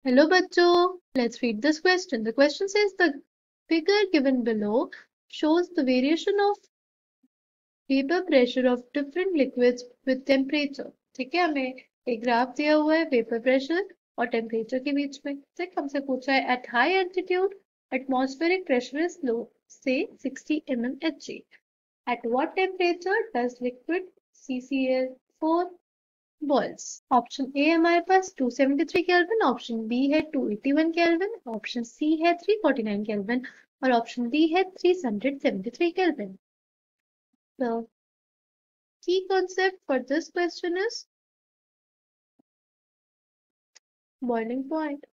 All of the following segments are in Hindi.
Hello bachcho, let's read this question. The question says the figure given below shows the variation of vapor pressure of different liquids with temperature. ठीक है, हमें एक ग्राफ दिया हुआ है वेपर प्रेशर और टेम्परेचर के बीच में. ठीक, हमसे पूछा है at high altitude atmospheric pressure is low, say 60 mmHg. At what temperature does liquid CCl4 balls? Option A हमारे पास 273 केल्विन, ऑप्शन बी है 281 केल्विन, ऑप्शन सी है 349 केल्विन और ऑप्शन डी है 373 kelvin. The key concept for this question is boiling point.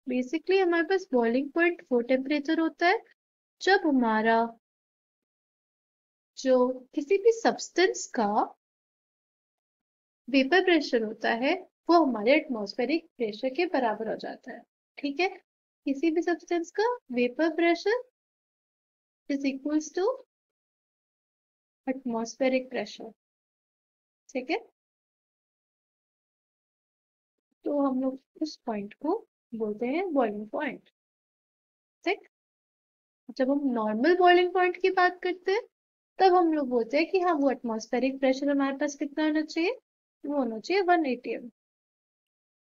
Basically हमारे पास बॉइलिंग पॉइंट वो टेम्परेचर होता है जब हमारा जो किसी भी सब्सटेंस का वेपर प्रेशर होता है वो हमारे एटमॉस्फेरिक प्रेशर के बराबर हो जाता है. ठीक है, किसी भी सब्सटेंस का vapour pressure is equals to atmospheric pressure. ठीक है, तो हम लोग उस पॉइंट को बोलते हैं बॉइलिंग पॉइंट. ठीक, जब हम नॉर्मल बॉइलिंग पॉइंट की बात करते हैं तब हम लोग बोलते हैं कि हाँ वो एटमॉस्फेरिक प्रेशर हमारे पास कितना होना चाहिए, वो होना चाहिए 1 atm.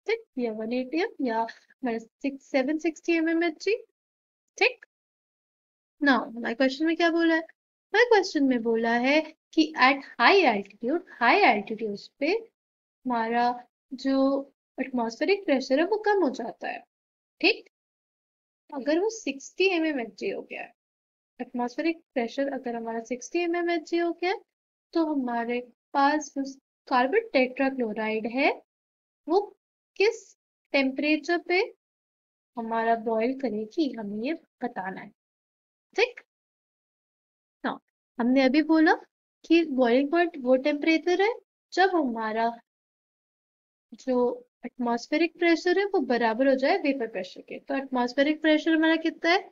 ठीक, या 1 atm या 760 mmHg. ठीक, नाउ हमारे क्वेश्चन में क्या बोला है? हमारे क्वेश्चन में बोला है कि एट हाई एल्टीट्यूड पे हमारा जो एटमॉस्फेरिक प्रेशर है वो कम हो जाता है. ठीक, अगर वो 60 mmHg हो गया है, एटमॉस्फेरिक प्रेशर अगर हमारा 60 mmHg हो गया तो हमारे पास जो कार्बन टेट्राक्लोराइड है वो किस टेम्परेचर पे हमारा बॉईल करेगी, हमें ये बताना है. ठीक, हाँ, हमने अभी बोला कि बॉइलिंग पॉइंट वो टेम्परेचर है जब हमारा जो एटमॉस्फेरिक प्रेशर है वो बराबर हो जाए वेपर प्रेशर के. तो एटमॉस्फेरिक प्रेशर हमारा कितना है?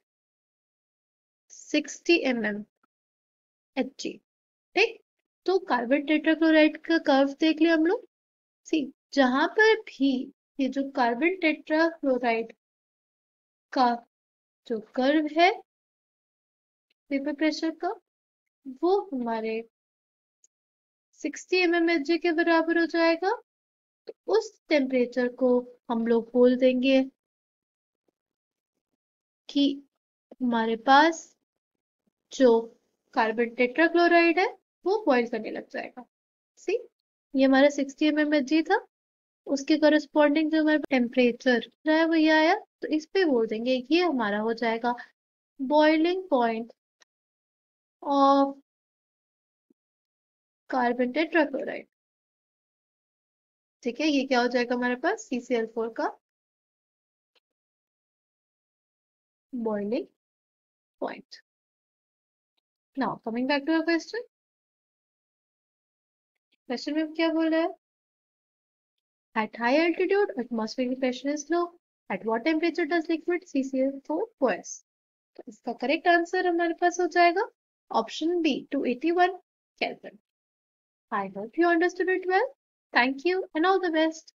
60 mmHg. ठीक, तो कार्बन टेट्राक्लोराइड का कर्व देख लिया हम लोग. सी, जहां पर भी ये जो कार्बन टेट्राक्लोराइड का जो कर्व है वेपर प्रेशर का वो हमारे 60 mmHg के बराबर हो जाएगा. तो उस टेम्परेचर को हम लोग बोल देंगे कि हमारे पास जो कार्बन टेट्राक्लोराइड है वो बॉईल करने लग जाएगा. सी, ये हमारा 60 mmHg था, उसके करस्पॉन्डिंग जो हमारा टेम्परेचर है वो ये आया, तो इस पे बोल देंगे कि ये हमारा हो जाएगा boiling point of carbon tetrachloride. ठीक है, ये क्या हो जाएगा हमारे पास? CCl4 का boiling point. Now coming back to our question. Question में क्या बोला है? At high altitude atmospheric pressure is low. At what temperature does liquid CCl4 boils? तो इसका करेक्ट आंसर हमारे पास हो जाएगा option B 281 Kelvin. I hope you understood it well. Thank you and all the best.